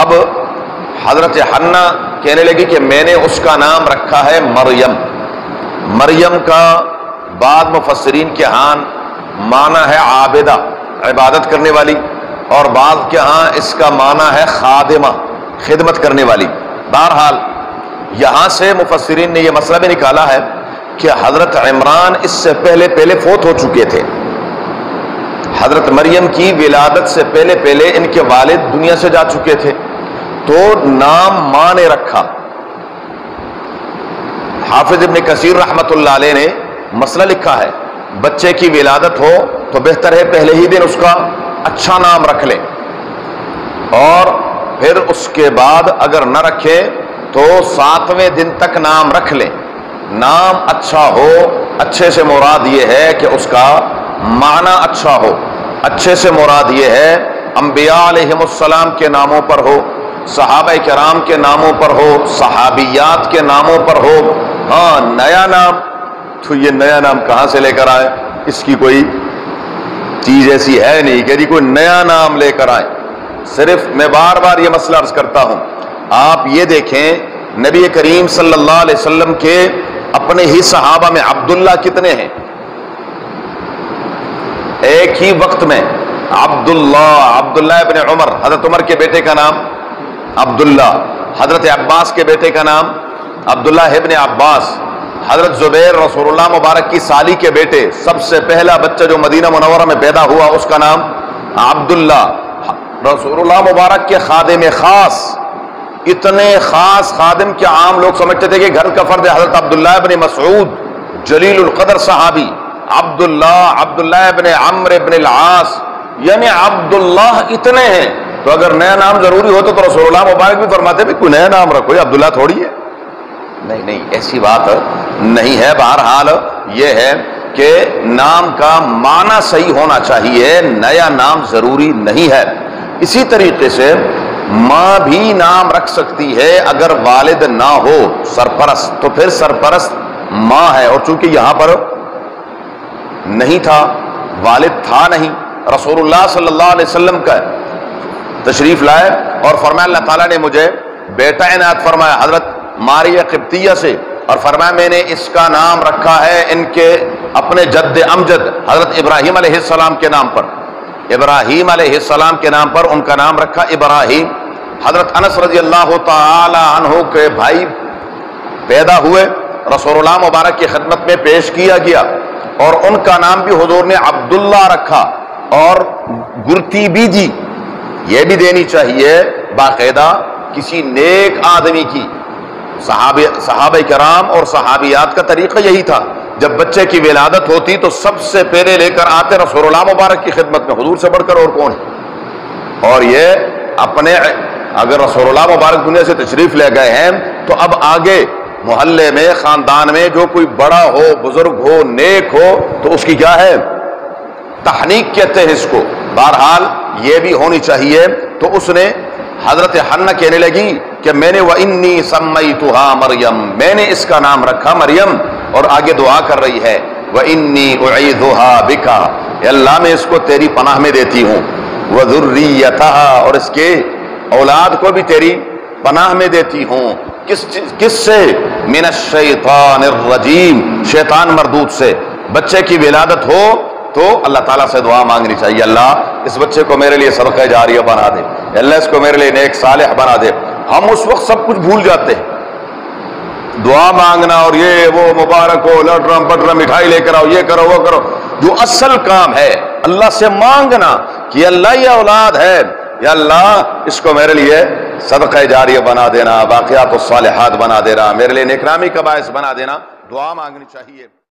اب حضرت حنا کہنے لگی کہ میں نے اس کا نام رکھا ہے مریم۔ مریم کا بعض مفسرین کے ہاں معنی ہے عابدہ، عبادت کرنے والی، اور بعض کے ہاں اس کا معنی ہے خادمہ، خدمت کرنے والی۔ بہرحال یہاں سے مفسرین نے یہ مسئلہ بھی نکالا ہے کہ حضرت عمران اس سے پہلے فوت ہو چکے تھے۔ حضرت مریم کی ولادت سے پہلے ان کے والد دنیا سے جا چکے تھے، تو نام ماں نے رکھا۔ حافظ ابن کثیر رحمت اللہ علیہ نے مسئلہ لکھا ہے، بچے کی ولادت ہو تو بہتر ہے پہلے ہی دن اس کا اچھا نام رکھ لیں، اور پھر اس کے بعد اگر نہ رکھیں تو 7ویں دن تک نام رکھ لیں۔ نام اچھا ہو، اچھے سے مراد یہ ہے کہ اس کا معنی اچھا ہو۔ اچھے سے مراد یہ ہے انبیاء علیہم السلام کے ناموں پر ہو، صحابہ کرام کے ناموں پر ہو، صحابیات کے ناموں پر ہو۔ ہاں نیا نام تو یہ نیا نام کہاں سے لے کر آئے؟ اس کی کوئی چیز ایسی ہے نہیں کہ جی کوئی نیا نام لے کر آئے۔ صرف میں بار بار یہ مسئلہ عرض کرتا ہوں، آپ یہ دیکھیں نبی کریم صلی اللہ علیہ وسلم کے اپنے ہی صحابہ میں عبداللہ کتنے ہیں؟ ایک ہی وقت میں عبداللہ ابن عمر، حضرت عمر کے بیٹے کا نام عبداللہ، حضرت عباس کے بیٹے کا نام عبداللہ ابن عباس، حضرت زبیر رسول اللہ مبارک کی سالی کے بیٹے، سب سے پہلا بچہ جو مدینہ منورہ میں پیدا ہوا اس کا نام عبداللہ، رسول اللہ مبارک کے خادم خاص، اتنے خاص خادم کہ عام لوگ سمجھتے تھے کہ گھر کا فرد ہے، حضرت عبداللہ ابن مسعود جلیل القدر صحابی، عبداللہ ابن عمرو ابن العاص، یعنی عبداللہ اتنے ہیں۔ تو اگر نیا نام ضروری ہوتا تو رسول اللہ مبارک بھی فرماتے بھی کوئی نیا نام رکھو، یہ عبداللہ تھوڑی ہے۔ نہیں ایسی بات نہیں ہے۔ بہرحال یہ ہے کہ نام کا معنی صحیح ہونا چاہیے، نیا نام ضروری نہیں ہے۔ اسی طریقے سے ماں بھی نام رکھ سکتی ہے اگر والد نہ ہو، سرپرست، تو پھر سرپرست ماں ہے، اور چونکہ یہاں پر نہیں تھا، والد تھا نہیں، رسول اللہ صلی اللہ علیہ وسلم کا تشریف لائے اور فرمایا اللہ تعالیٰ نے مجھے بیٹا عنایت فرمایا حضرت ماریہ قبطیہ سے، اور فرمایا میں نے اس کا نام رکھا ہے ان کے اپنے جد امجد حضرت ابراہیم علیہ السلام کے نام پر، ابراہیم علیہ السلام کے نام پر ان کا نام رکھا ابراہیم۔ حضرت انس رضی اللہ تعالی عنہ کے بھائی پیدا ہوئے، رسول اللہ مبارک کی خدمت میں پیش کیا گیا، اور ان کا نام بھی حضور نے عبداللہ رکھا، اور گرتی بھی دی، یہ بھی دینی چاہیے باقاعدہ کسی نیک آدمی کی۔ صحابہ کرام اور صحابیات کا طریقہ یہی تھا، جب بچے کی ولادت ہوتی تو سب سے پہلے لے کر آتے رسول اللہ مبارک کی خدمت میں، حضور سے بڑھ کر اور کون ہے؟ اور یہ اپنے اگر رسول اللہ مبارک دنیا سے تشریف لے گئے ہیں تو اب آگے محلے میں، خاندان میں جو کوئی بڑا ہو، بزرگ ہو، نیک ہو، تو اس کی کیا ہے؟ تحنیک کہتے ہیں اس کو۔ بہرحال یہ بھی ہونی چاہیے۔ تو اس نے حضرت حنا کہنے لگی کہ میں نے وَإِنِّي سَمَّيْتُهَا مریم، میں نے اس کا نام رکھا مریم، اور آگے دعا کر رہی ہے وَإِنِّي أُعِيذُهَا بِكَ، اے اللہ میں اس کو تیری پناہ میں دیتی ہوں، وَذُرِّيَّتَهَا، اور اس کے اولاد کو بھی تیری پناہ میں دیتی ہوں۔ کس سے؟ من الشیطان الرجیم، شیطان مردود سے۔ بچے کی ولادت ہو تو اللہ تعالیٰ سے دعا مانگنی چاہیے، اللہ اس بچے کو میرے لیے صدقہ جاریہ بنا دے، اللہ اس کو میرے لیے نیک صالح بنا دے۔ ہم اس وقت سب کچھ بھول جاتے ہیں، دعا مانگنا اور یہ وہ مبارک ہو، لٹرم پٹرم مٹھائی لے کر آؤ، یہ کرو وہ کرو۔ جو اصل کام ہے اللہ سے مانگنا کہ اللہ یہ اولاد ہے، یا اللہ اس کو میرے لیے صدقہ جاریہ بنا دینا، باقیات الصالحات بنا دینا، میرے لیے نیک نامی کا باعث بنا دینا، دعا مانگنی چاہیے۔